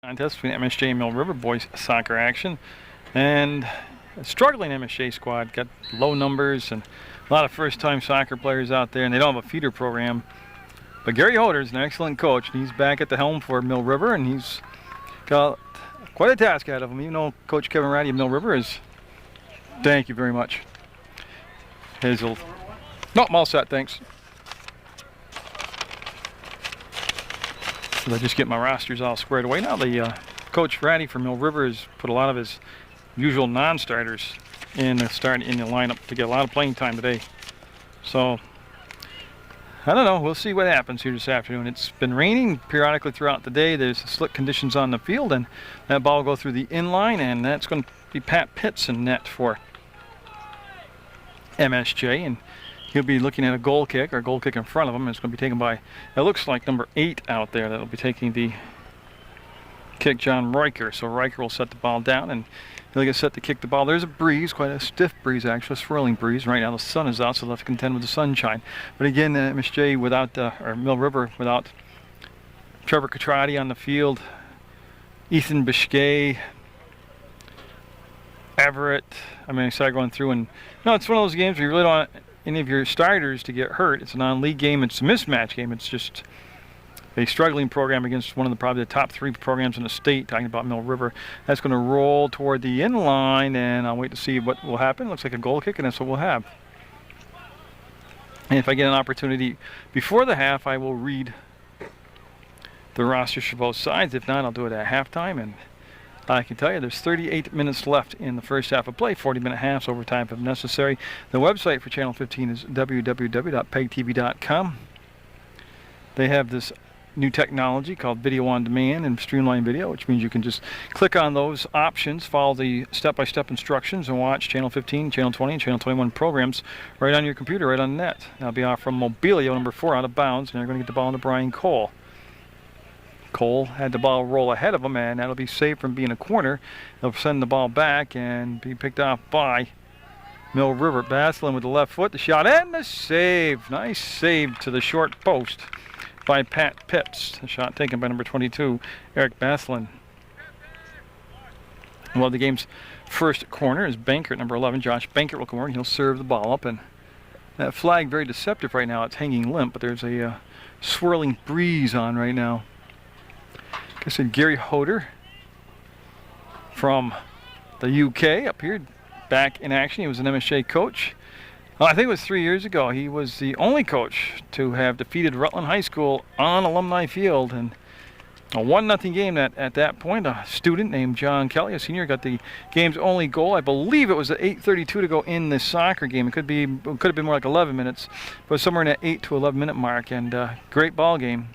contest between MSJ and Mill River boys soccer action. And a struggling MSJ squad, got low numbers and a lot of first-time soccer players out there, and they don't have a feeder program. But Gary Hoder is an excellent coach, and he's back at the helm for Mill River, and he's got quite a task ahead of him. You know, Coach Kevin Ratty of Mill River is, thank you very much. Hazel. No, I'm all set, thanks. So I just get my rosters all squared away. Now the Coach Ratty for Mill River has put a lot of his usual non-starters in the lineup to get a lot of playing time today. So I don't know, we'll see what happens here this afternoon. It's been raining periodically throughout the day. There's slick conditions on the field, and that ball will go through the inline, and that's going to be Pat Pitts in net for MSJ, and he'll be looking at a goal kick in front of him. It's going to be taken by, it looks like number 8 out there that'll be taking the kick, John Riker. So Riker will set the ball down, and he'll get set to kick the ball. There's a breeze, quite a stiff breeze actually, a swirling breeze. Right now the sun is out, so they'll have to contend with the sunshine. But again, MSJ without, or Mill River without Trevor Catrati on the field, Ethan Biscay, Everett. I mean, I started going through, and no, it's one of those games where you really don't want any of your starters to get hurt. It's a non-league game. It's a mismatch game. It's just a struggling program against one of the probably the top 3 programs in the state, talking about Mill River. That's going to roll toward the inline, and I'll wait to see what will happen. Looks like a goal kick, and that's what we'll have. And if I get an opportunity before the half, I will read the rosters for both sides. If not, I'll do it at halftime, and I can tell you there's 38 minutes left in the first half of play, 40-minute halves, overtime if necessary. The website for Channel 15 is www.pegtv.com. They have this new technology called video on demand and streamline video, which means you can just click on those options, follow the step-by-step instructions, and watch Channel 15, Channel 20, and Channel 21 programs right on your computer, right on the net. That'll be off from Mobilio, number 4, out of bounds, and they're going to get the ball into Brian Cole. Cole had the ball roll ahead of him, and that'll be saved from being a corner. They'll send the ball back and be picked off by Mill River. Baslin with the left foot, the shot, and the save. Nice save to the short post by Pat Pitts. The shot taken by number 22, Eric Baslin. Well, the game's first corner is Bankert, number 11. Josh Bankert will come over, and he'll serve the ball up. And that flag, very deceptive right now. It's hanging limp, but there's a swirling breeze on right now. Like I said, Gary Hoder from the UK up here, back in action. He was an MSJ coach. I think it was 3 years ago. He was the only coach to have defeated Rutland High School on Alumni Field, and a 1-0 game at that point. A student named John Kelly, a senior, got the game's only goal. I believe it was at 8:32 to go in this soccer game. It could have been more like 11 minutes, but somewhere in that 8 to 11 minute mark, and great ball game.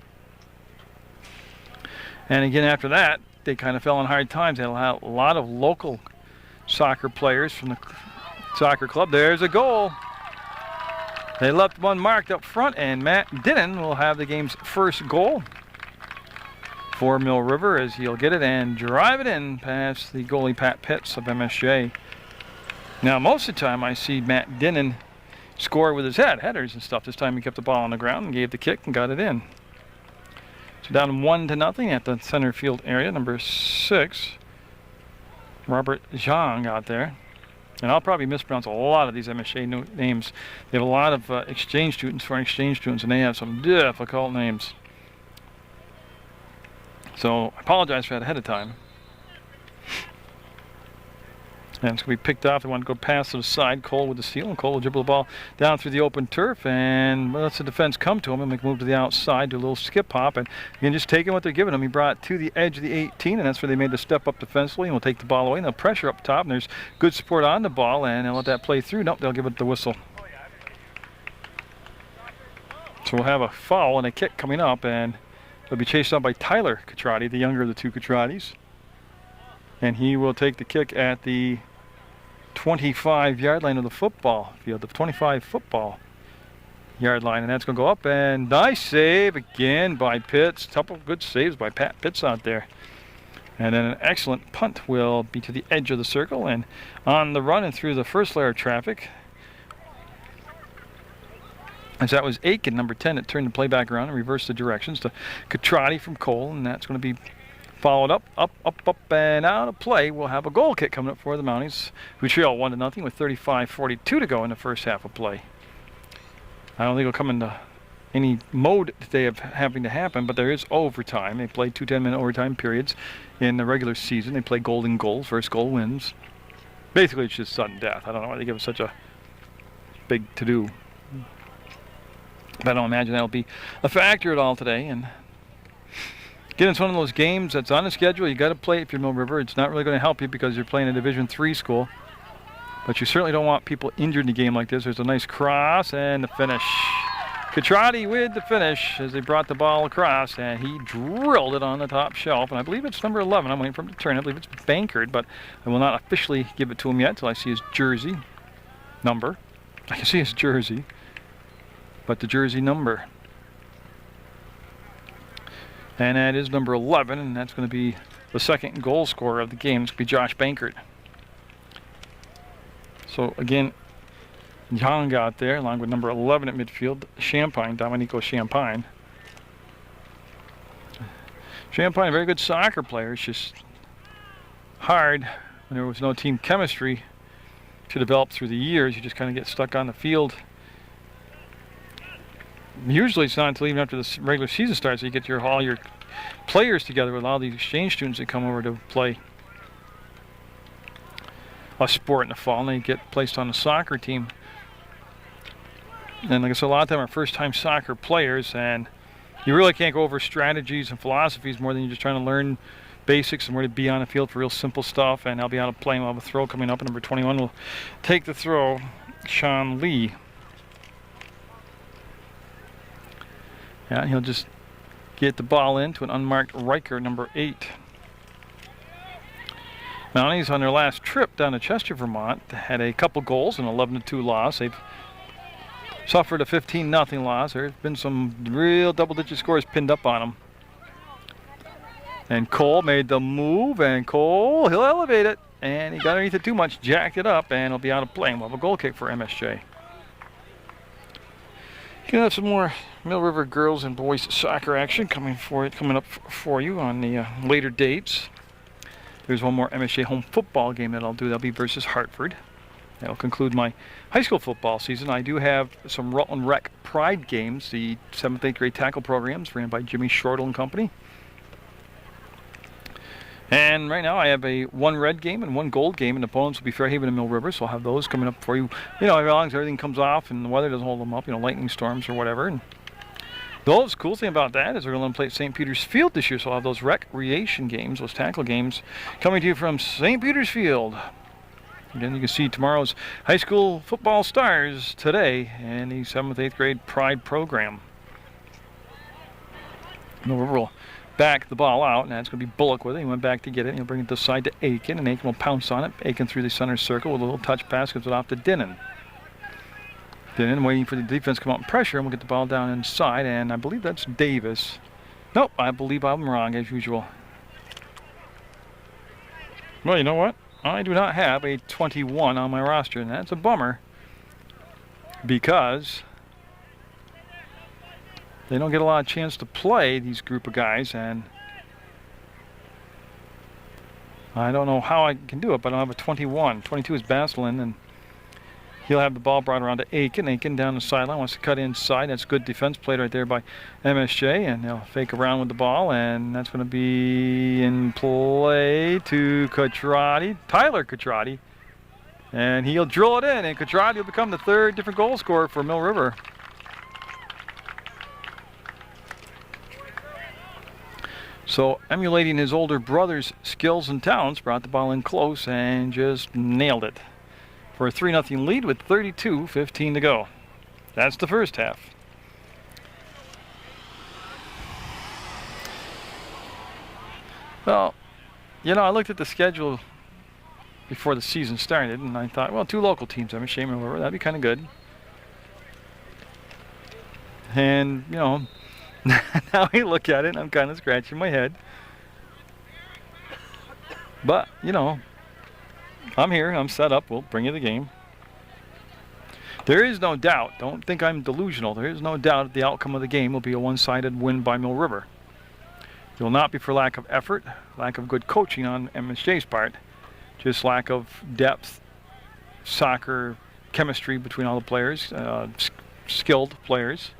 And again, after that, they kind of fell on hard times. They had a lot of local soccer players from the soccer club. There's a goal. They left one marked up front, and Matt Dinnan will have the game's first goal for Mill River as he'll get it and drive it in past the goalie Pat Pitts of MSJ. Now, most of the time I see Matt Dinnan score with his headers and stuff. This time he kept the ball on the ground and gave the kick and got it in. So down 1-0 at the center field area. Number 6, Robert Zhang out there. And I'll probably mispronounce a lot of these MSJ names. They have a lot of exchange students, foreign exchange students, and they have some difficult names. So I apologize for that ahead of time. And it's going to be picked off. They want to go past to the side. Cole with the steal, and Cole will dribble the ball down through the open turf, and lets the defense come to him and make a move to the outside, do a little skip hop, and again, just taking what they're giving him. He brought it to the edge of the 18, and that's where they made the step up defensively, and will take the ball away, and they'll pressure up top, and there's good support on the ball, and they'll let that play through. Nope, they'll give it the whistle. So we'll have a foul and a kick coming up, and it'll be chased on by Tyler Catrati, the younger of the two Catratis. And he will take the kick at the 25-yard line of the football field, the 25 football yard line, and that's going to go up, and nice save again by Pitts. Couple good saves by Pat Pitts out there. And then an excellent punt will be to the edge of the circle and on the run and through the first layer of traffic. As that was Aiken, number 10, that turned the play back around and reversed the directions to Catrati from Cole, and that's going to be Followed up, and out of play. We'll have a goal kick coming up for the Mounties, who trail 1-0 with 35:42 to go in the first half of play. I don't think it'll come into any mode today of having to happen, but there is overtime. They play 2 10-minute overtime periods in the regular season. They play golden goals. First goal wins. Basically, it's just sudden death. I don't know why they give it such a big to-do. But I don't imagine that'll be a factor at all today. And again, it's one of those games that's on the schedule. You got to play it if you're Mill River. It's not really going to help you because you're playing a Division III school. But you certainly don't want people injured in a game like this. There's a nice cross and the finish. Catrati with the finish as they brought the ball across, and he drilled it on the top shelf. And I believe it's number 11. I'm waiting for him to turn. I believe it's Bankard, but I will not officially give it to him yet until I see his jersey number. I can see his jersey, but the jersey number. And that is number 11, and that's going to be the second goal scorer of the game. It's going to be Josh Bankard. So again, Young out there, along with number 11 at midfield, Champagne, Domenico Champagne. Champagne, a very good soccer player. It's just hard when there was no team chemistry to develop through the years. You just kind of get stuck on the field. Usually it's not until even after the regular season starts that you get all your players together with all these exchange students that come over to play a sport in the fall, and they get placed on the soccer team. And like I said, a lot of them are first-time soccer players, and you really can't go over strategies and philosophies more than you're just trying to learn basics and where to be on the field for real simple stuff. And I'll be out of play. We'll have a throw coming up, and number 21 will take the throw, Sean Lee. Yeah, and he'll just get the ball into an unmarked Riker, number 8. Mounties on their last trip down to Chester, Vermont, had a couple goals, an 11-2 loss. They've suffered a 15-0 loss. There's been some real double-digit scores pinned up on them. And Cole made the move, and Cole, he'll elevate it. And he got underneath it too much, jacked it up, and it'll be out of play. We'll have a goal kick for MSJ. Gonna have some more Mill River girls and boys soccer action coming up for you on the later dates. There's one more MSJ home football game that I'll do. That'll be versus Hartford. That'll conclude my high school football season. I do have some Rutland Rec Pride games, the 7th, 8th grade tackle programs ran by Jimmy Shortle and company. And right now I have one red game and one gold game, and the opponents will be Fairhaven and Mill River, so I'll have those coming up for you. You know, as long as everything comes off and the weather doesn't hold them up, you know, lightning storms or whatever. And the cool thing about that is we're going to play at St. Peter's Field this year, so I'll have those recreation games, those tackle games, coming to you from St. Peter's Field. Again, you can see tomorrow's high school football stars today in the 7th, 8th grade Pride program. Mill River will back the ball out, and that's going to be Bullock with it. He went back to get it, and he'll bring it this side to Aiken, and Aiken will pounce on it. Aiken through the center circle with a little touch pass, gives it off to Dinnan. Dinnan waiting for the defense to come out and pressure, and we'll get the ball down inside, and I believe that's Davis. Nope, I believe I'm wrong as usual. Well, you know what? I do not have a 21 on my roster, and that's a bummer because they don't get a lot of chance to play, these group of guys, and I don't know how I can do it, but I don't have a 21. 22 is Baselin, and he'll have the ball brought around to Aiken. Aiken down the sideline, wants to cut inside. That's good defense played right there by MSJ, and they'll fake around with the ball, and that's going to be in play to Catrati, Tyler Catrati, and he'll drill it in, and Catrati will become the 3rd different goal scorer for Mill River. So, emulating his older brother's skills and talents, brought the ball in close and just nailed it for a 3-0 lead with 32:15 to go. That's the first half. Well, you know, I looked at the schedule before the season started, and I thought, well, 2 local teams, MSJ and Mill River, that'd be kind of good. And, you know, now I look at it, and I'm kind of scratching my head. But, you know, I'm here, I'm set up, we'll bring you the game. There is no doubt, don't think I'm delusional, there is no doubt that the outcome of the game will be a one-sided win by Mill River. It will not be for lack of effort, lack of good coaching on MSJ's part, just lack of depth, soccer chemistry between all the players, skilled players.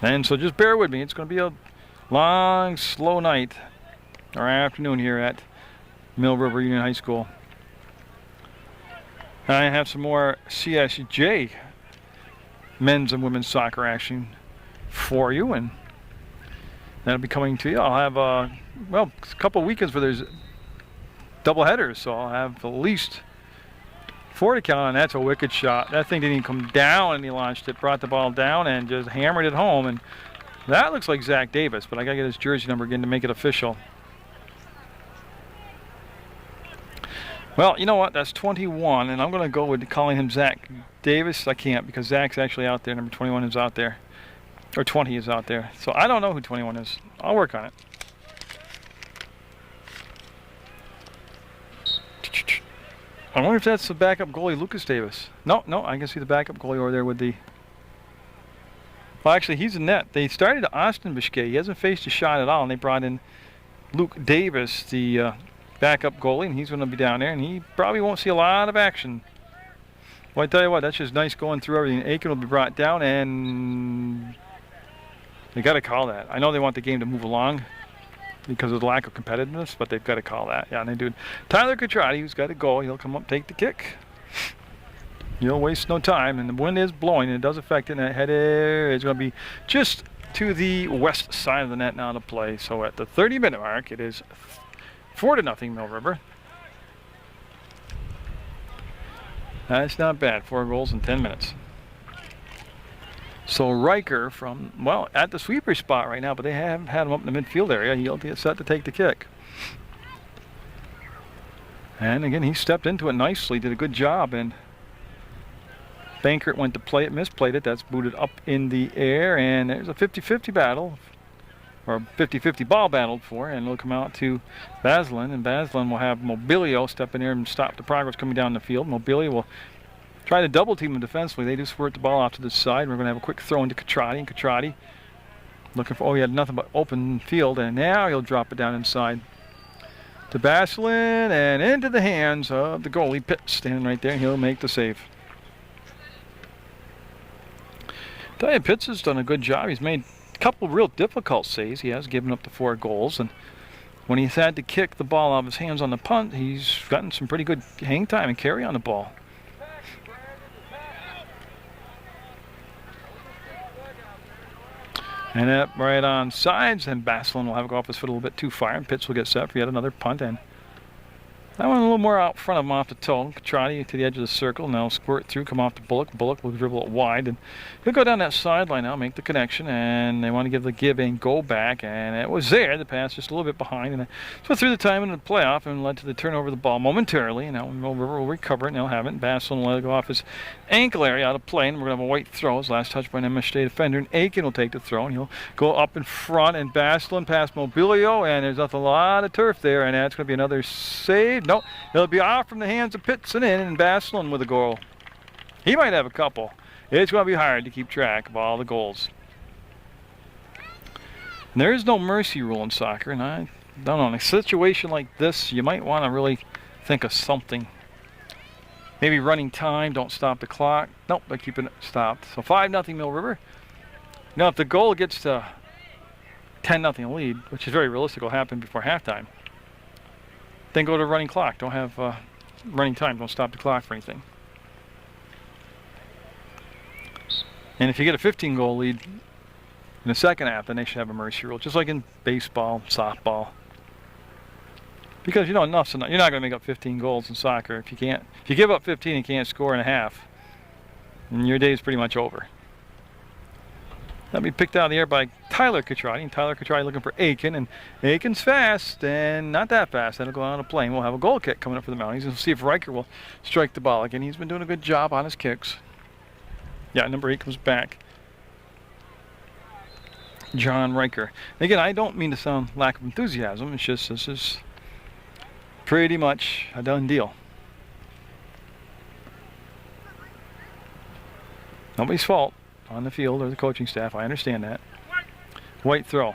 And so just bear with me. It's going to be a long, slow night or afternoon here at Mill River Union High School. I have some more CSJ men's and women's soccer action for you, and that'll be coming to you. I'll have well, a couple of weekends where there's double headers, so I'll have at least 4 to count on. That's a wicked shot. That thing didn't even come down, and he launched it, brought the ball down, and just hammered it home. And that looks like Zach Davis, but I gotta get his jersey number again to make it official. Well, you know what? That's 21, and I'm going to go with calling him Zach Davis. I can't because Zach's actually out there. Number 21 is out there. Or 20 is out there. So I don't know who 21 is. I'll work on it. I wonder if that's the backup goalie, Lucas Davis. No, I can see the backup goalie over there with the... Well, actually, he's in net. They started Austin Biscay. He hasn't faced a shot at all, and they brought in Luke Davis, the... backup goalie, and he's going to be down there, and he probably won't see a lot of action. Well, I tell you what, that's just nice going through everything. Aiken will be brought down, and they got to call that. I know they want the game to move along because of the lack of competitiveness, but they've got to call that. Yeah, and they do. Tyler Catrati, who's got a goal, he'll come up, take the kick. He'll waste no time, and the wind is blowing, and it does affect it, and that header is going to be just to the west side of the net now to play. So at the 30-minute mark, it is 4-0 Mill River. That's not bad. 4 goals in 10 minutes. So Riker from, well, at the sweeper spot right now, but they haven't had him up in the midfield area. He'll get set to take the kick. And again, he stepped into it nicely, did a good job, and Bankert went to play it, misplayed it. That's booted up in the air, and there's a 50-50 battle. Or 50-50 ball battled for, and it'll come out to Baslin, and Baslin will have Mobilio step in here and stop the progress coming down the field. Mobilio will try to double team him defensively. They do squirt the ball off to the side. We're going to have a quick throw into Catrati, and Catrati looking for, oh, he had nothing but open field, and now he'll drop it down inside to Baslin, and into the hands of the goalie, Pitt, standing right there, and he'll make the save. Tell you, Pitts has done a good job. He's made couple real difficult saves. He has given up the 4 goals, and when he's had to kick the ball out of his hands on the punt, he's gotten some pretty good hang time and carry on the ball. And up right on sides, and Baslin will have to go off his foot a little bit too far, and Pitts will get set for yet another punt, and that one a little more out front of him off the toe. Catrati to the edge of the circle. Now squirt through, come off to Bullock. Bullock will dribble it wide, and he'll go down that sideline now, make the connection, and they want to give the give and go back, and it was there. The pass just a little bit behind, and so through the time in the playoff and led to the turnover of the ball momentarily, and now Mill River will recover it, and they'll have it. And Baslin will let it go off his ankle area out of play, and we're going to have a white throw. His last touch by an MSJ defender, and Aiken will take the throw, and he'll go up in front, and Baslin past Mobilio, and there's a lot of turf there, and that's going to be another save. Nope. It'll be off from the hands of Pitts and in, and Baslin with a goal. He might have a couple. It's going to be hard to keep track of all the goals. And there is no mercy rule in soccer, and I don't know, in a situation like this, you might want to really think of something. Maybe running time, don't stop the clock. Nope, they're keeping it stopped. So 5-0 Mill River. Now, if the goal gets to 10-0 lead, which is very realistic, will happen before halftime, then go to running clock. Don't have running time. Don't stop the clock for anything. And if you get a 15-goal lead in the second half, then they should have a mercy rule, just like in baseball, softball. Because you know enough's enough. You're not going to make up 15 goals in soccer if you can't. If you give up 15 and can't score in a half, then your day is pretty much over. That'll be picked out of the air by Tyler Catrati, and Tyler Catrati looking for Aiken, and Aiken's fast, and not that fast. That'll go on a plane. We'll have a goal kick coming up for the Mounties. We'll see if Riker will strike the ball again. He's been doing a good job on his kicks. Yeah, number 8 comes back. John Riker. Again, I don't mean to sound lack of enthusiasm. It's just this is pretty much a done deal. Nobody's fault. on the field or the coaching staff. I understand that. White throw.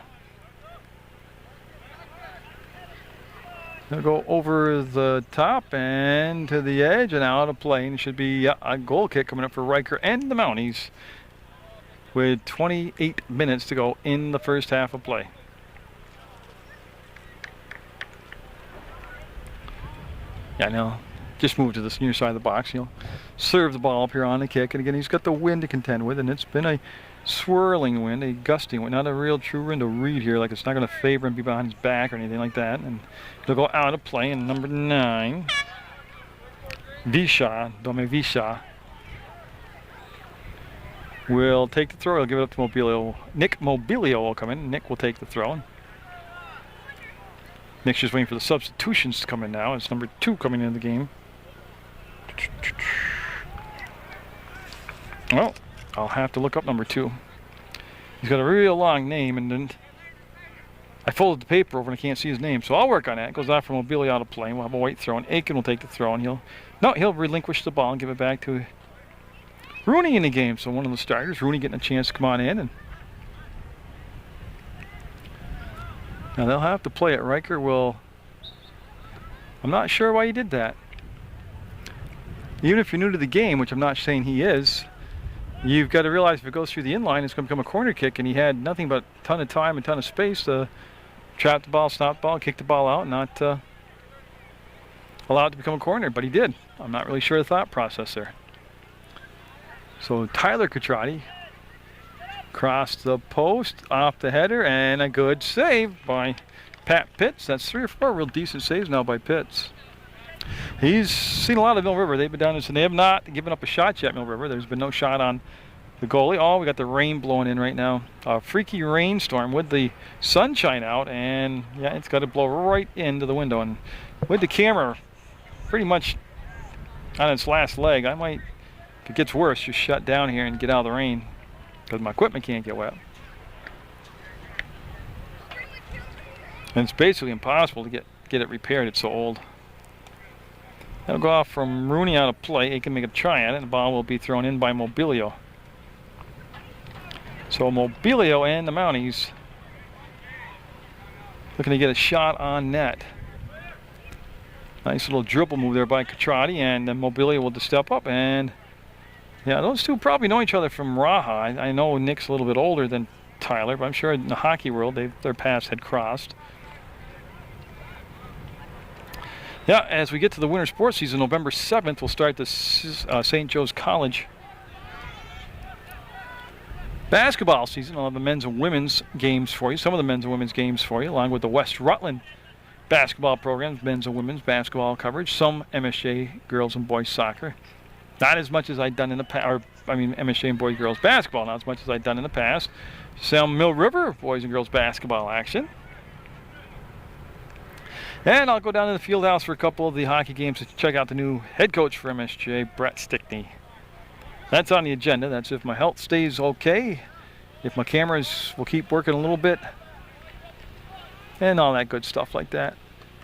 They'll go over the top and to the edge and out of play. And it should be a goal kick coming up for Riker and the Mounties with 28 minutes to go in the first half of play. Yeah, now just move to this near side of the box. He'll serve the ball up here on the kick. And again, he's got the wind to contend with, and it's been a swirling wind, a gusty wind, not a real true wind to read here. Like it's not going to favor him, be behind his back or anything like that. And he'll go out of play. And number 9, Visha, will take the throw. He'll give it up to Mobilio. Nick Mobilio will come in. Nick will take the throw. Nick's just waiting for the substitutions to come in now. It's number 2 coming into the game. Well, I'll have to look up number 2. He's got a real long name, and then I folded the paper over and I can't see his name, so I'll work on that. It goes off from Mobilio out of play. We'll have a white throw, and Aiken will take the throw, and he'll relinquish the ball and give it back to Rooney in the game. So one of the starters, Rooney, getting a chance to come on in, and now they'll have to play it. Riker will. I'm not sure why he did that. Even if you're new to the game, which I'm not saying he is, you've got to realize if it goes through the inline, it's going to become a corner kick, and he had nothing but a ton of time and a ton of space to trap the ball, stop the ball, kick the ball out, and not allow it to become a corner, but he did. I'm not really sure the thought process there. So Tyler Catrati crossed the post, off the header, and a good save by Pat Pitts. That's 3 or 4 real decent saves now by Pitts. He's seen a lot of Mill River. They've been down this, and they have not given up a shot yet, Mill River. There's been no shot on the goalie. Oh, we got the rain blowing in right now. A freaky rainstorm with the sunshine out, and yeah, it's got to blow right into the window. And with the camera pretty much on its last leg, I might, if it gets worse, just shut down here and get out of the rain because my equipment can't get wet. And it's basically impossible to get it repaired. It's so old. That'll go off from Rooney out of play. He can make a try at it, and the ball will be thrown in by Mobilio. So Mobilio and the Mounties looking to get a shot on net. Nice little dribble move there by Catrati, and then Mobilio will just step up. And yeah, those two probably know each other from Raha. I know Nick's a little bit older than Tyler, but I'm sure in the hockey world their paths had crossed. Yeah, as we get to the winter sports season, November 7th, we'll start the St. Joe's College basketball season. I'll have the men's and women's games for you, some of the men's and women's games for you, along with the West Rutland basketball programs, men's and women's basketball coverage, some MSJ girls and boys soccer. Not as much as I'd done in the past, MSJ and boys and girls basketball, not as much as I'd done in the past. Some Mill River boys and girls basketball action. And I'll go down to the field house for a couple of the hockey games to check out the new head coach for MSJ, Brett Stickney. That's on the agenda. That's if my health stays okay, if my cameras will keep working a little bit, and all that good stuff like that.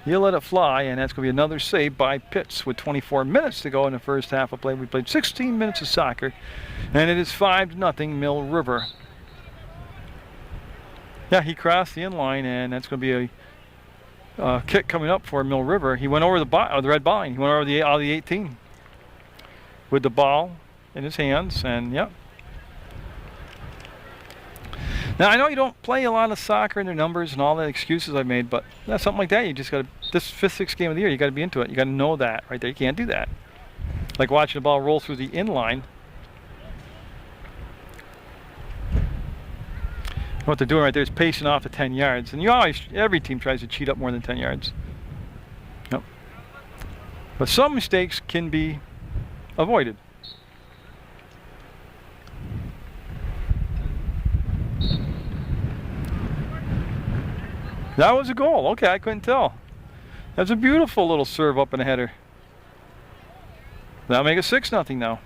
He'll let it fly, and that's going to be another save by Pitts with 24 minutes to go in the first half of play. We played 16 minutes of soccer, and it is 5-0 Mill River. Yeah, he crossed the inline, and that's going to be a kick coming up for Mill River. He went over the red line. He went over the 18 with the ball in his hands, and yeah. Now I know you don't play a lot of soccer and their numbers and all the excuses I've made, but that's something like that. You just got to, this 5th, 6th game of the year, you got to be into it. You got to know that right there. You can't do that. Like watching the ball roll through the inline. What they're doing right there is pacing off the 10 yards. And every team tries to cheat up more than 10 yards. Yep. But some mistakes can be avoided. That was a goal. Okay, I couldn't tell. That's a beautiful little serve up in the header. That'll make it 6-0 now.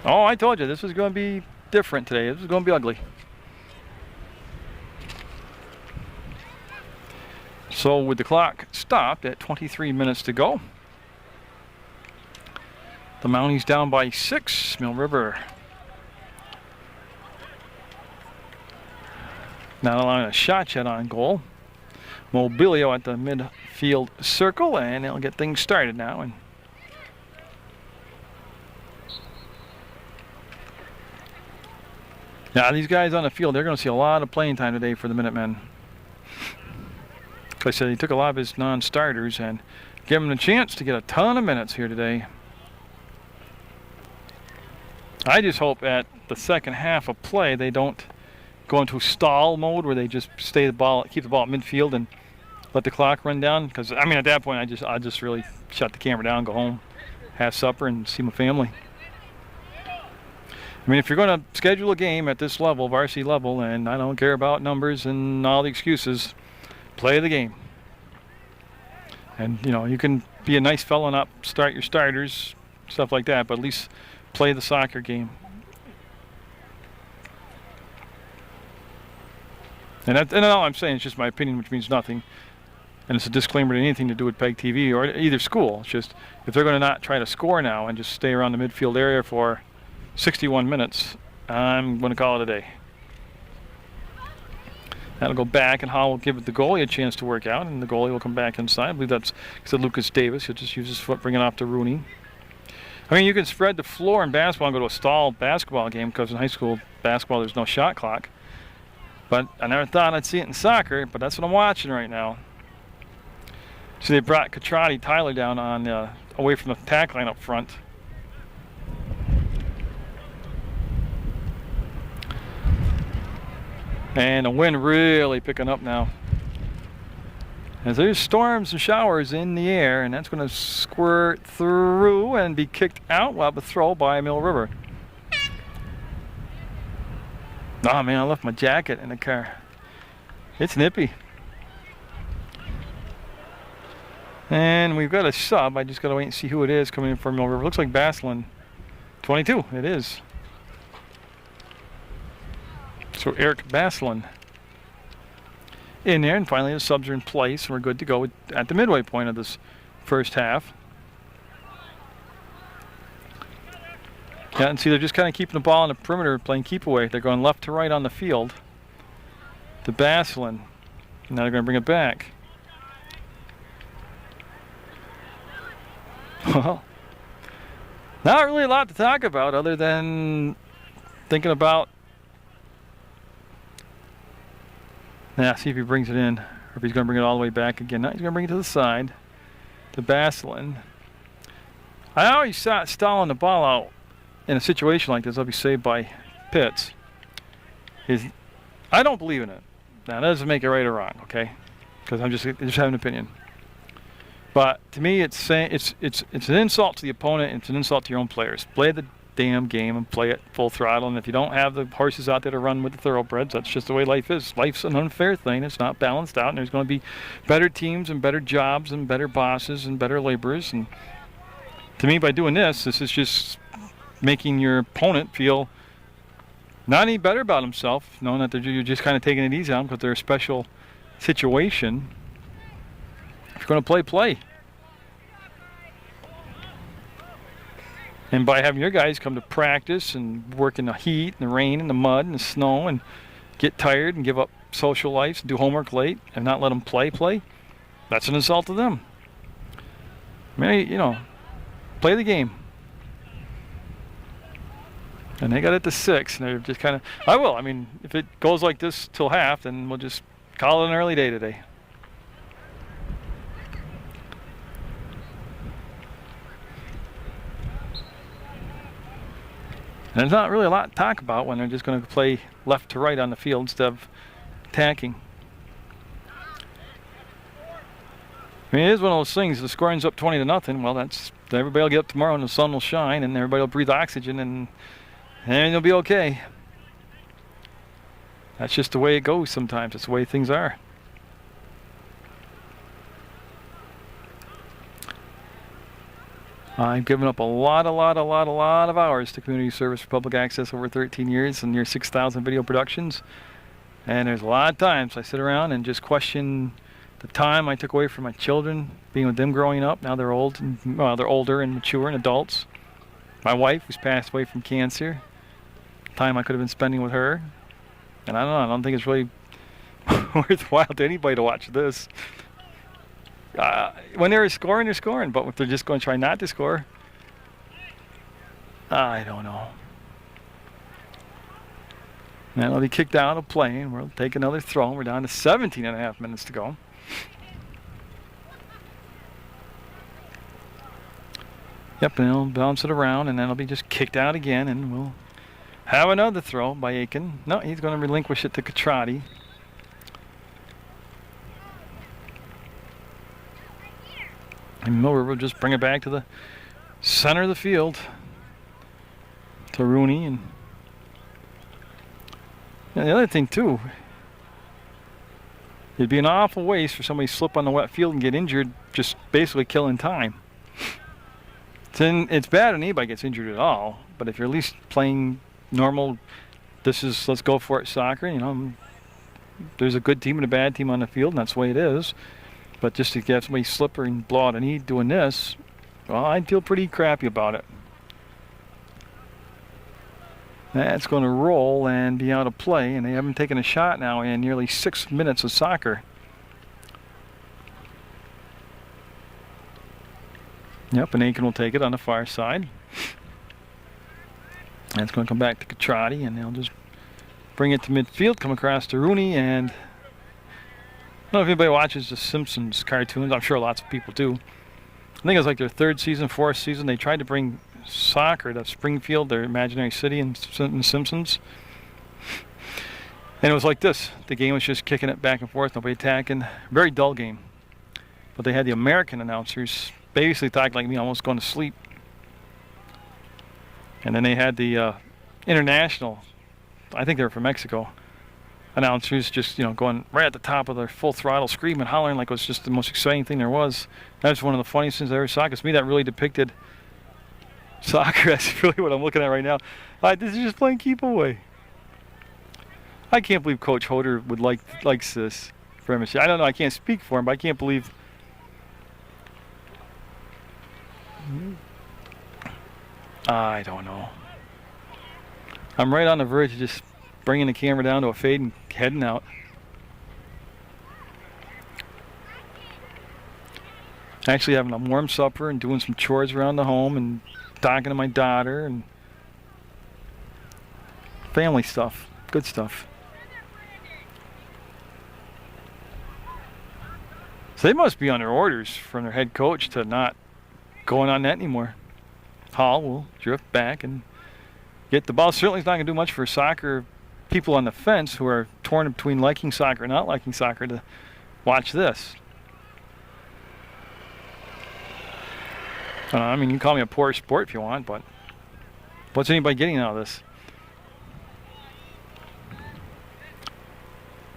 Oh, I told you, this was going to be different today. This was going to be ugly. So with the clock stopped at 23 minutes to go, The Mounties down by 6. Mill River not allowing a shot yet on goal. Mobilio at the midfield circle, and they'll get things started now. And now these guys on the field, they're going to see a lot of playing time today for the Minutemen. Like I said, he took a lot of his non-starters and gave them a chance to get a ton of minutes here today. I just hope at the second half of play they don't go into stall mode where they just keep the ball at midfield and let the clock run down. Because I mean, at that point, I just really shut the camera down, go home, have supper, and see my family. I mean, if you're going to schedule a game at this level, varsity level, and I don't care about numbers and all the excuses, play the game. And you know, you can be a nice fellow and not start your starters, stuff like that, but at least play the soccer game. And all I'm saying is just my opinion, which means nothing. And it's a disclaimer to anything to do with PEGTV or either school. It's just, if they're going to not try to score now and just stay around the midfield area for 61 minutes, I'm going to call it a day. That'll go back, and Hall will give the goalie a chance to work out, and the goalie will come back inside. I believe that's Lucas Davis. He'll just use his foot, bring it off to Rooney. I mean, you can spread the floor in basketball and go to a stall basketball game, because in high school basketball there's no shot clock. But I never thought I'd see it in soccer, but that's what I'm watching right now. So they brought Catrati Tyler down on away from the tack line up front. And the wind really picking up now. As there's storms and showers in the air, and that's going to squirt through and be kicked out. We'll have a throw by Mill River. Oh man, I left my jacket in the car. It's nippy. And we've got a sub. I just got to wait and see who it is coming in for Mill River. Looks like Baslin. 22, it is. So Eric Baslin in there, and finally the subs are in place, and we're good to go at the midway point of this first half. Yeah, and see, they're just kind of keeping the ball on the perimeter, playing keep away. They're going left to right on the field to Baslin. Now they're going to bring it back. Well, not really a lot to talk about other than thinking about, see if he brings it in, or if he's going to bring it all the way back again. No, he's going to bring it to the side to Baslin. I always saw stalling the ball out in a situation like this. I'll be saved by Pitts. I don't believe in it. Now, that doesn't make it right or wrong, okay? Because I'm just having an opinion. But to me, it's an insult to the opponent, and it's an insult to your own players. Play the damn game and play it full throttle. And if you don't have the horses out there to run with the thoroughbreds, that's just the way life is. Life's an unfair thing. It's not balanced out, and there's going to be better teams and better jobs and better bosses and better laborers. And to me, by doing this is just making your opponent feel not any better about himself, knowing that you're just kind of taking it easy on them because they're a special situation. If you're going to play. And by having your guys come to practice and work in the heat and the rain and the mud and the snow and get tired and give up social lives and do homework late and not let them play, that's an insult to them. I mean, you know, play the game. And they got it to 6, and they're just kind of, I mean, if it goes like this till half, then we'll just call it an early day today. And there's not really a lot to talk about when they're just going to play left to right on the field instead of attacking. I mean, it is one of those things. The scoring's up 20-0. Well, that's everybody will get up tomorrow, and the sun will shine, and everybody will breathe oxygen, and it'll be okay. That's just the way it goes sometimes. It's the way things are. I've given up a lot of hours to community service for public access over 13 years and near 6,000 video productions. And there's a lot of times I sit around and just question the time I took away from my children, being with them growing up. Now they're old, and, well, they're older and mature and adults. my wife, who's passed away from cancer. Time I could have been spending with her. And I don't know, I don't think it's really worthwhile to anybody to watch this. When they're scoring, they're scoring. But if they're just going to try not to score, I don't know. And they'll be kicked out of play, and we'll take another throw. We're down to 17.5 minutes to go. Yep, and they'll bounce it around, and then it'll be just kicked out again, and we'll have another throw by Aiken. No, he's going to relinquish it to Catrati. And Miller will just bring it back to the center of the field to Rooney. And the other thing, too, it'd be an awful waste for somebody to slip on the wet field and get injured, just basically killing time. It's bad when anybody gets injured at all, but if you're at least playing normal, let's go for it soccer, you know, there's a good team and a bad team on the field, and that's the way it is. But just to get somebody slip and blow out a knee doing this, well, I'd feel pretty crappy about it. That's going to roll and be out of play, and they haven't taken a shot now in nearly 6 minutes of soccer. Yep, and Aiken will take it on the far side. And it's going to come back to Catrati, and they'll just bring it to midfield, come across to Rooney, and I don't know if anybody watches the Simpsons cartoons. I'm sure lots of people do. I think it was like their 3rd season, 4th season. They tried to bring soccer to Springfield, their imaginary city in The Simpsons. And it was like this. The game was just kicking it back and forth, nobody attacking. Very dull game. But they had the American announcers basically talking like me, almost going to sleep. And then they had the international, I think they were from Mexico, announcers just, going right at the top of their full throttle, screaming, hollering like it was just the most exciting thing there was. That was one of the funniest things I ever saw, because to me that really depicted soccer. That's really what I'm looking at right now. This is just playing keep away. I can't believe Coach Hoder would likes this for MSJ. I don't know, I can't speak for him, but I can't believe. I don't know. I'm right on the verge of just bringing the camera down to a fade and heading out. Actually having a warm supper and doing some chores around the home and talking to my daughter and family stuff. Good stuff. So they must be under orders from their head coach to not going on net anymore. Hall will drift back and get the ball. Certainly it's not going to do much for soccer people on the fence who are torn between liking soccer and not liking soccer to watch this. I mean, you can call me a poor sport if you want, but what's anybody getting out of this?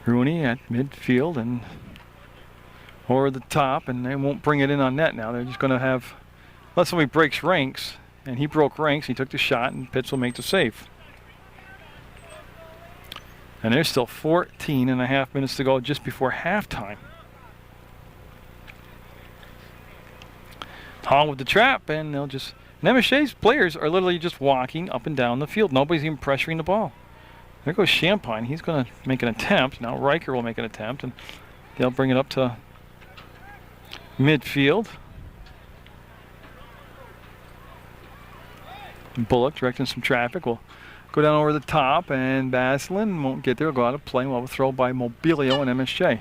Rooney at midfield and over the top, and they won't bring it in on net now. They're just going to have, unless somebody breaks ranks, and he broke ranks, he took the shot, and Pitts will make the save. And there's still 14.5 minutes to go just before halftime. Hall with the trap, and they'll just, and MSJ's players are literally just walking up and down the field. Nobody's even pressuring the ball. There goes Champagne. He's going to make an attempt. Now Riker will make an attempt, and they'll bring it up to midfield. Bullock directing some traffic. Will go down over the top, and Baslin won't get there. Will go out of play. We'll have a throw by Mobilio and MSJ.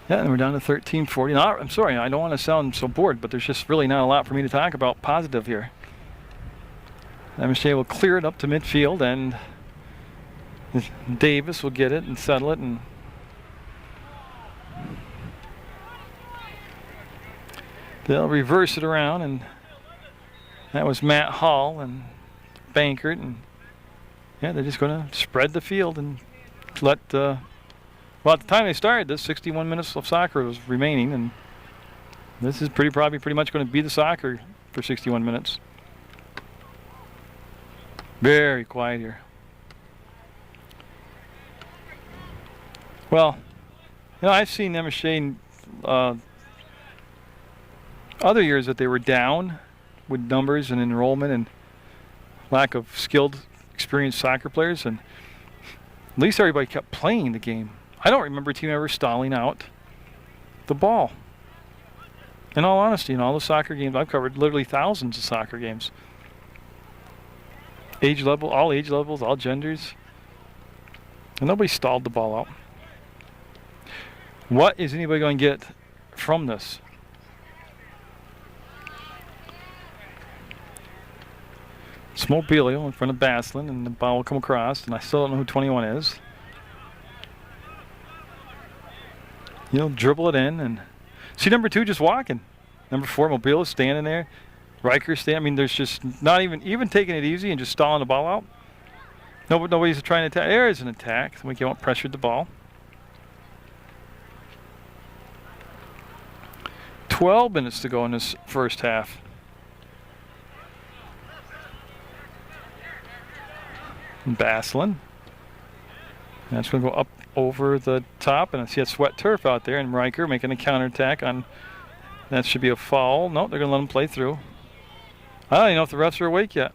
Yeah, and we're down to 13:40. Now, I'm sorry, I don't want to sound so bored, but there's just really not a lot for me to talk about positive here. MSJ will clear it up to midfield, and Davis will get it and settle it, and they'll reverse it around, and that was Matt Hall and Bankert, and yeah, they're just going to spread the field and let well, at the time they started this, 61 minutes of soccer was remaining, and this is probably pretty much going to be the soccer for 61 minutes. Very quiet here. Well, I've seen MSJ other years that they were down with numbers and enrollment and lack of skilled, experienced soccer players, and at least everybody kept playing the game. I don't remember a team ever stalling out the ball. In all honesty, in all the soccer games, I've covered literally thousands of soccer games. All age levels, all genders. And nobody stalled the ball out. What is anybody going to get from this? It's Mobilio in front of Baslin, and the ball will come across, and I still don't know who 21 is. He'll dribble it in, and see number 2 just walking. Number 4, Mobilio standing there. Riker standing. I mean, there's just not even taking it easy and just stalling the ball out. Nobody's trying to attack. There is an attack. We get pressured the ball. 12 minutes to go in this first half. And Baslin. That's going to go up over the top, and I see a sweat turf out there, and Riker making a counterattack on. That should be a foul. No, they're going to let him play through. I don't even know if the refs are awake yet.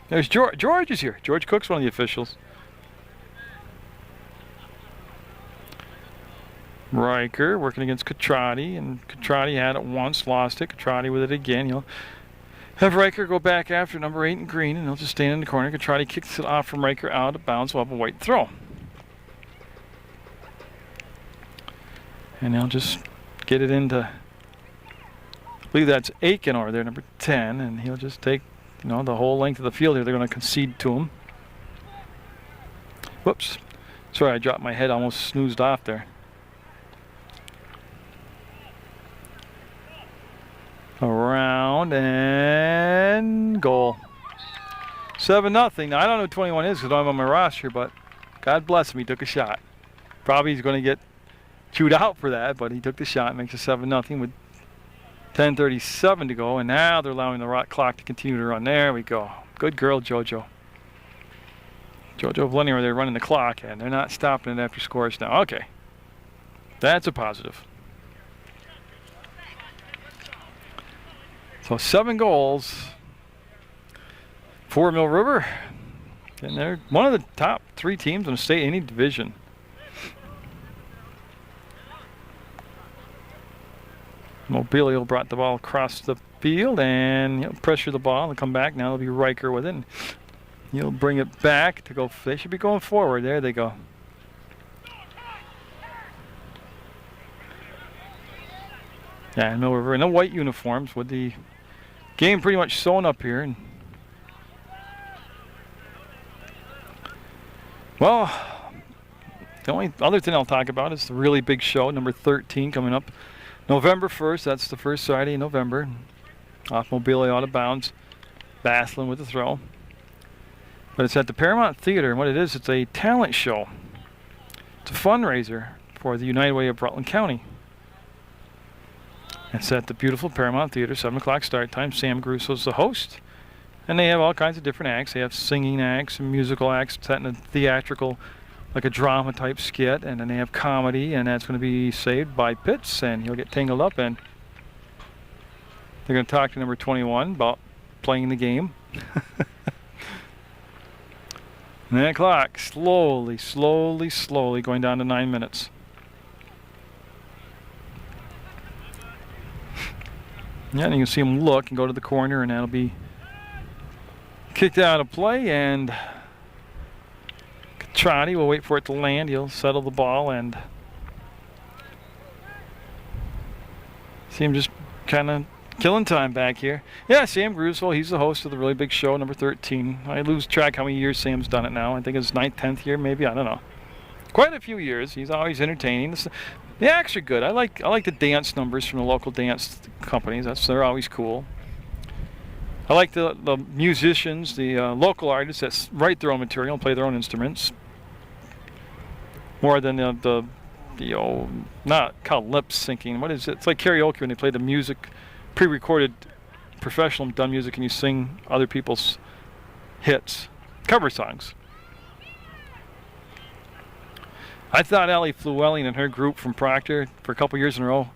There's George. George is here. George Cook's one of the officials. Riker working against Catrati, and Catrati had it once, lost it. Catrati with it again. He'll have Riker go back after number 8 in green, and he'll just stand in the corner. Catrati kicks it off from Riker out of bounds. We'll have a white throw. And he'll just get it into, I believe that's Aiken over there, number 10, and he'll just take, the whole length of the field here. They're going to concede to him. Whoops. Sorry, I dropped my head, almost snoozed off there. Around and goal. 7-0. Now, I don't know who 21 is because I'm on my roster, but God bless him, he took a shot. Probably he's going to get chewed out for that, but he took the shot, makes it 7-0 with 10:37 to go, and now they're allowing the clock to continue to run. There we go. Good girl, JoJo. JoJo Valenti, they're running the clock, and they're not stopping it after scores now. Okay. That's a positive. So 7 goals for Mill River, and they're one of the top 3 teams in the state, any division. Mobilio brought the ball across the field, and he'll pressure the ball and come back. Now it'll be Riker with it. And he'll bring it back to go. They should be going forward. There they go. Yeah, Mill River in the white uniforms with the game pretty much sewn up here. And well, the only other thing I'll talk about is the really big show, number 13, coming up November 1st. That's the first Friday in November. Off Mobilio out of bounds. Baslin with the throw. But it's at the Paramount Theater, and what it is, it's a talent show. It's a fundraiser for the United Way of Rutland County. It's at the beautiful Paramount Theater, 7 o'clock start time. Sam Grusso's the host. And they have all kinds of different acts. They have singing acts and musical acts set in a theatrical, like a drama type skit. And then they have comedy, and that's going to be saved by Pitts, and he'll get tangled up. And they're going to talk to number 21 about playing the game. And that clock slowly going down to 9 minutes. Yeah, and you can see him look and go to the corner, and that'll be kicked out of play. And Catrati will wait for it to land. He'll settle the ball, and see him just kind of killing time back here. Yeah, Sam Grusso, he's the host of the really big show, number 13. I lose track how many years Sam's done it now. I think it's 9th, 10th year, maybe. I don't know. Quite a few years. He's always entertaining. The acts are good. I like the dance numbers from the local dance companies. They're always cool. I like the musicians, the local artists that write their own material and play their own instruments. More than the not called lip syncing. What is it? It's like karaoke when they play the music, pre-recorded professional done music, and you sing other people's hits, cover songs. I thought Ellie Flewelling and her group from Proctor for a couple years in a row,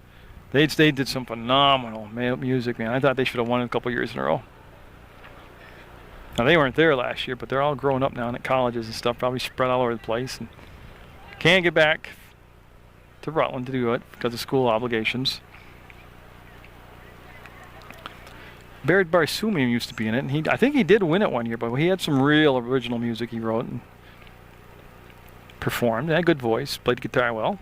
they did some phenomenal music, man. I thought they should have won a couple years in a row. Now, they weren't there last year, but they're all grown up now and at colleges and stuff, probably spread all over the place. And can't get back to Rutland to do it because of school obligations. Baird Barsumian used to be in it, and I think he did win it one year, but he had some real original music he wrote and performed. Had a good voice, played guitar well.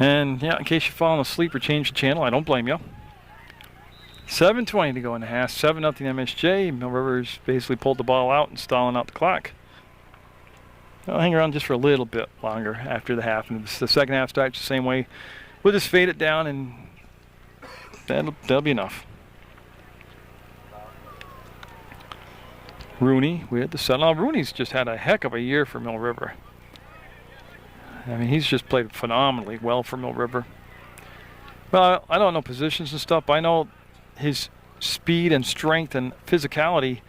And yeah, in case you've fallen asleep or changed the channel, I don't blame you. 7:20 to go in the half. 7-0 MSJ. Mill Rivers basically pulled the ball out and stalling out the clock. I'll hang around just for a little bit longer after the half. And the second half starts the same way. We'll just fade it down, and that'll be enough. Rooney with the set. Now, Rooney's just had a heck of a year for Mill River. I mean, he's just played phenomenally well for Mill River. Well, I don't know positions and stuff, but I know his speed and strength and physicality.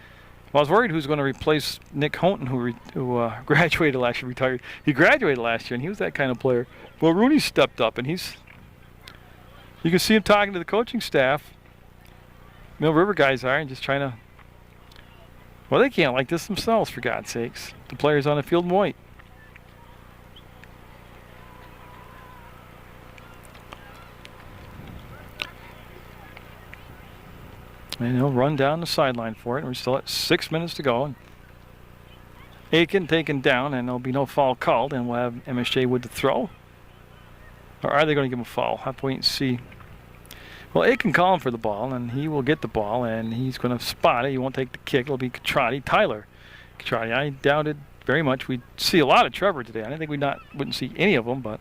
Well, I was worried who's going to replace Nick Houghton, who graduated last year, retired. He graduated last year, and he was that kind of player. Well, Rooney stepped up, and you can see him talking to the coaching staff. Mill River guys are, and just trying to, well, they can't like this themselves, for God's sakes. The players on the field in white. And he'll run down the sideline for it. We're still at 6 minutes to go. And Aiken taken down, and there'll be no foul called, and we'll have MSJ with the throw. Or are they going to give him a foul? Have to wait and see. Well, Aiken calling for the ball, and he will get the ball, and he's going to spot it. He won't take the kick. It'll be Tyler Catrati. I doubted very much we'd see a lot of Trevor today. I didn't think wouldn't see any of them, but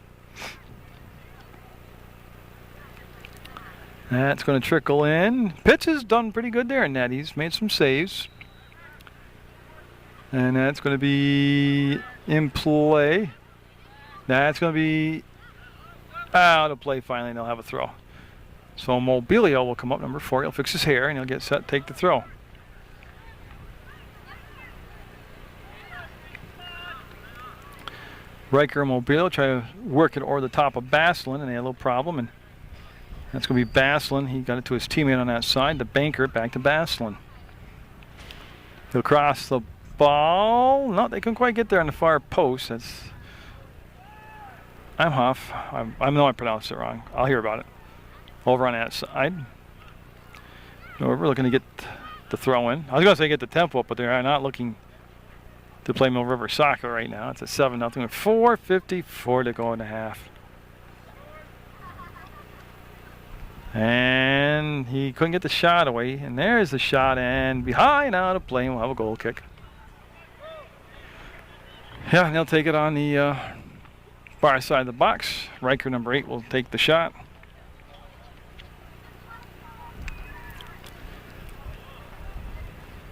that's going to trickle in. Pitts has done pretty good there in that. He's made some saves. And that's going to be in play. That's going to be out of play finally, and they'll have a throw. So Mobilio will come up, number 4. He'll fix his hair, and he'll get set, take the throw. Riker and Mobilio try to work it over the top of Baslin, and they had a little problem. And that's going to be Baslin. He got it to his teammate on that side. The banker back to Baslin. He'll cross the ball. No, they couldn't quite get there on the far post. I'm Huff. I know I pronounced it wrong. I'll hear about it. Over on that side. We're looking to get the throw in. I was going to say get the tempo up, but they are not looking to play Mill River soccer right now. It's a 7-0. 4:54 to go in the half. And he couldn't get the shot away. And there's the shot, and behind out of play, and we'll have a goal kick. Yeah, and they'll take it on the far side of the box. Riker, number 8, will take the shot.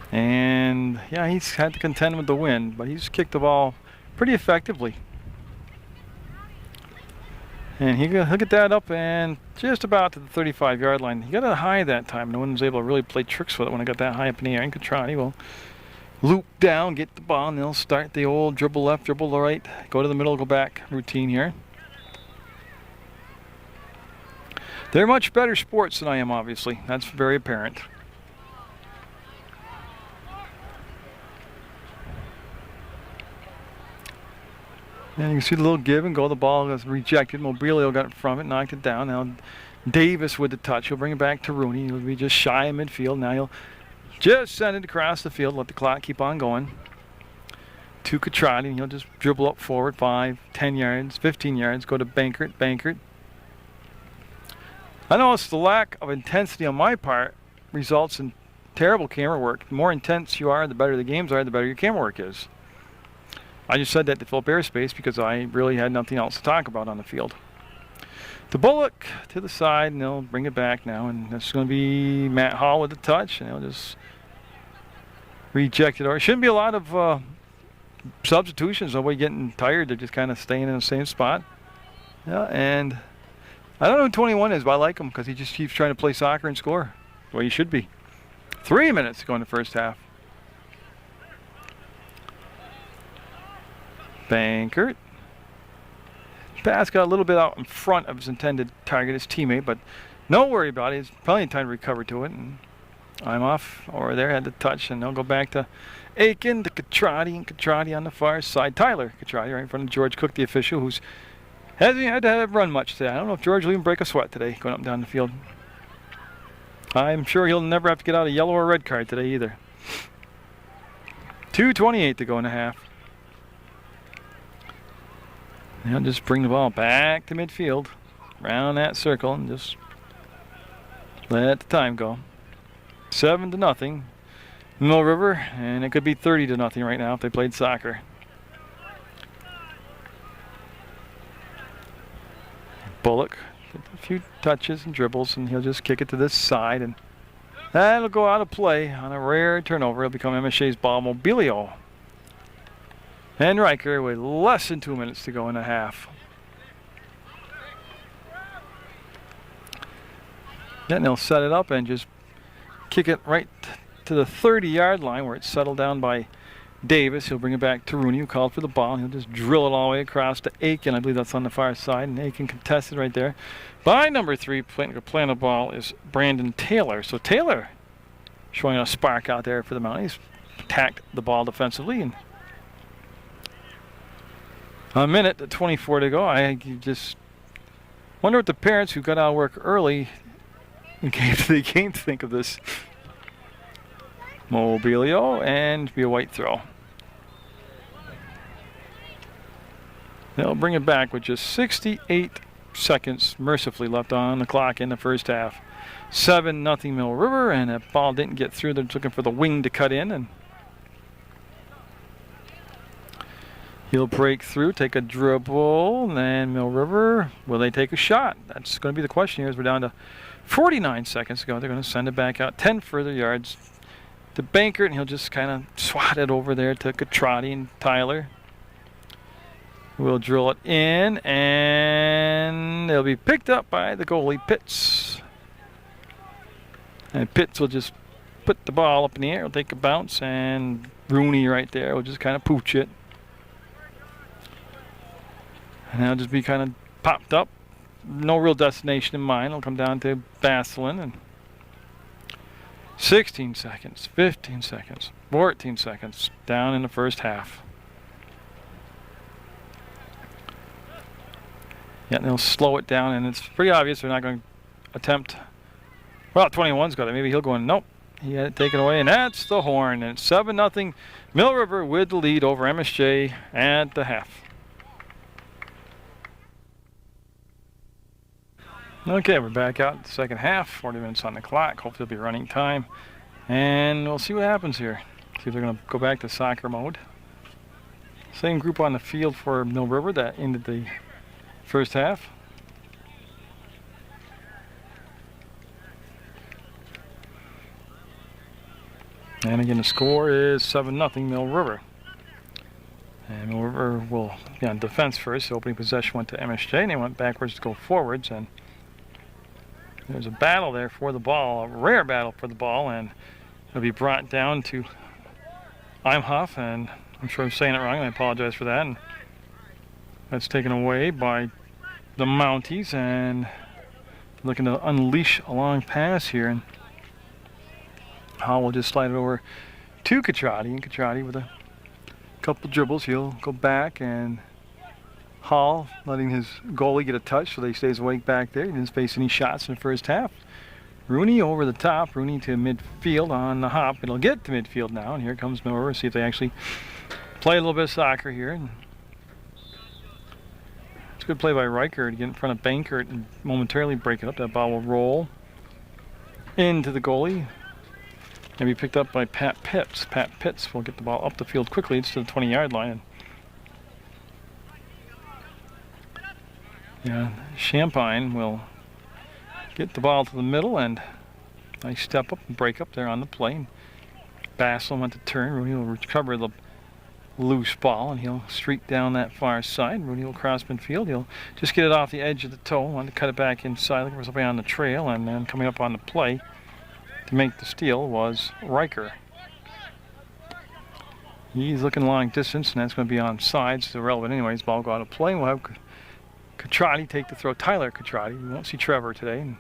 And yeah, he's had to contend with the wind, but he's kicked the ball pretty effectively. And he'll get that up and just about to the 35-yard line. He got it high that time. No one was able to really play tricks with it when it got that high up in the air. And Catrati will loop down, get the ball, and they'll start the old dribble left, dribble right, go to the middle, go back routine here. They're much better sports than I am, obviously. That's very apparent. And you can see the little give and go. The ball was rejected. Mobilio got in front of it, knocked it down. Now Davis with the touch. He'll bring it back to Rooney. He'll be just shy of midfield. Now he'll just send it across the field. Let the clock keep on going. To Catrati. He'll just dribble up forward 5, 10 yards, 15 yards. Go to Bankert. Bankert. I know it's the lack of intensity on my part results in terrible camera work. The more intense you are, the better the games are, the better your camera work is. I just said that to fill up airspace because I really had nothing else to talk about on the field. The Bullock to the side, and they'll bring it back now. And that's going to be Matt Hall with the touch, and he'll just reject it. Or it shouldn't be a lot of substitutions. Nobody getting tired. They're just kind of staying in the same spot. Yeah, and I don't know who 21 is, but I like him because he just keeps trying to play soccer and score. The way he should be. 3 minutes to go in the first half. Bankert. Pass got a little bit out in front of his intended target, his teammate, but no worry about it. He's plenty of time to recover to it. And I'm off over there, had the touch, and they'll go back to Aiken, to Catrati, and Catrati on the far side. Tyler Catrati right in front of George Cook, the official, who's hasn't had to run much today. I don't know if George will even break a sweat today, going up and down the field. I'm sure he'll never have to get out a yellow or red card today either. 2:28 to go in the half. They'll just bring the ball back to midfield, around that circle, and just let the time go. 7-0, Mill River, and it could be 30-0 right now if they played soccer. Bullock, a few touches and dribbles, and he'll just kick it to this side, and that'll go out of play on a rare turnover. It'll become MSJ's ball. Mobilio and Riker with less than 2 minutes to go in the half. Then they'll set it up and just kick it right to the 30-yard line where it's settled down by Davis. He'll bring it back to Rooney, who called for the ball, and he'll just drill it all the way across to Aiken. I believe that's on the far side, and Aiken contested right there by number 3. Playing the ball is Brandon Taylor. So Taylor showing a spark out there for the Mounties. He's attacked the ball defensively, and a minute to 24 to go. I just wonder what the parents who got out of work early came to think of this. Mobilio, and be a white throw. They'll bring it back with just 68 seconds mercifully left on the clock in the first half. 7-0 Mill River, and that ball didn't get through. They're looking for the wing to cut in, and he'll break through, take a dribble, and then Mill River, will they take a shot? That's going to be the question here as we're down to 49 seconds to go. They're going to send it back out 10 further yards to Bankert, and he'll just kind of swat it over there to Catrati and Tyler. We'll drill it in, and they'll be picked up by the goalie, Pitts. And Pitts will just put the ball up in the air. He'll take a bounce, and Rooney right there will just kind of pooch it. And that'll just be kind of popped up. No real destination in mind. It'll come down to Basselin, and 16 seconds, 15 seconds, 14 seconds down in the first half. Yeah, they'll slow it down, and it's pretty obvious they're not going to attempt. Well, 21's got it. Maybe he'll go in. Nope. He had it taken away, and that's the horn. And it's 7-0 Mill River with the lead over MSJ at the half. Okay, we're back out in the second half. 40 minutes on the clock. Hopefully it'll be running time. And we'll see what happens here. See if they're going to go back to soccer mode. Same group on the field for Mill River that ended the first half. And again, the score is 7-0 Mill River. And Mill River will be on defense first. The opening possession went to MSJ, and they went backwards to go forwards. And there's a battle there for the ball, a rare battle for the ball, and it'll be brought down to Imhoff, and I'm sure I'm saying it wrong, and I apologize for that. And that's taken away by the Mounties, and looking to unleash a long pass here, and Hall will just slide it over to Catrati, and Catrati with a couple dribbles, he'll go back, and Hall letting his goalie get a touch so that he stays awake back there. He didn't face any shots in the first half. Rooney over the top, Rooney to midfield on the hop. It'll get to midfield now, and here comes Mill River. See if they actually play a little bit of soccer here. And it's a good play by Riker to get in front of Bankert and momentarily break it up. That ball will roll into the goalie and be picked up by Pat Pitts. Pat Pitts will get the ball up the field quickly. It's to the 20-yard line. Yeah, Champagne will get the ball to the middle, and nice step up and break up there on the play. Bassel went to turn. Rooney will recover the loose ball, and he'll streak down that far side. Rooney will cross midfield. He'll just get it off the edge of the toe. Want to cut it back inside, looking for somebody on the trail, and then coming up on the play to make the steal was Riker. He's looking long distance, and that's going to be on sides. It's irrelevant anyways. Ball go out of play. We'll have Catrotti take the throw. Tyler Catrotti. We won't see Trevor today. And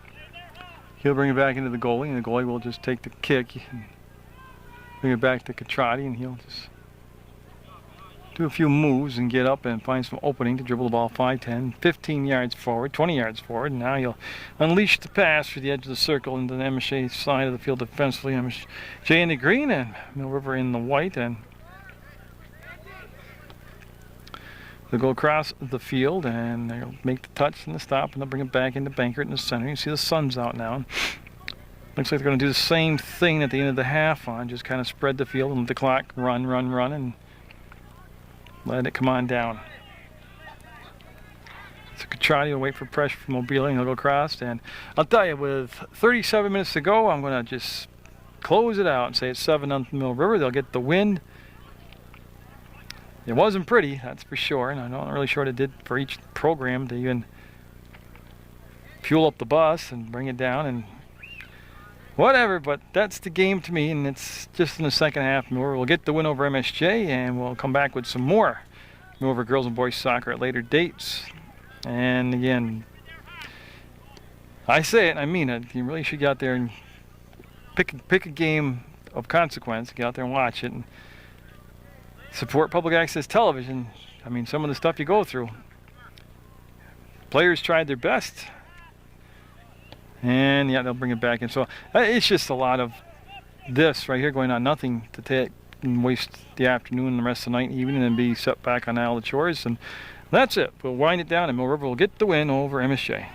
he'll bring it back into the goalie, and the goalie will just take the kick and bring it back to Catrotti, and he'll just do a few moves and get up and find some opening to dribble the ball 5, 10, 15 yards forward, 20 yards forward. And now he'll unleash the pass for the edge of the circle into the MSJ side of the field defensively. MSJ in the green and Mill River in the white. And they'll go across the field and they'll make the touch and the stop, and they'll bring it back into Bankert in the center. You see the sun's out now. Looks like they're going to do the same thing at the end of the half on, just kind of spread the field and let the clock run, and let it come on down. So Catrotti will wait for pressure from Mobile, and he'll go across. And I'll tell you, with 37 minutes to go, I'm going to just close it out and say it's 7-0 Mill River. They'll get the win. It wasn't pretty, that's for sure, and I'm not really sure what it did for each program to even fuel up the bus and bring it down and whatever, but that's the game to me, and it's just in the second half. We'll get the win over MSJ, and we'll come back with some more Mill River girls and boys soccer at later dates. And again, I say it and I mean it. You really should get out there and pick a game of consequence, get out there and watch it, and support public access television. I mean, some of the stuff you go through. Players tried their best. And yeah, they'll bring it back in. So it's just a lot of this right here going on. Nothing to take and waste the afternoon and the rest of the night and evening and be set back on all the chores. And that's it. We'll wind it down, and Mill River will get the win over MSJ.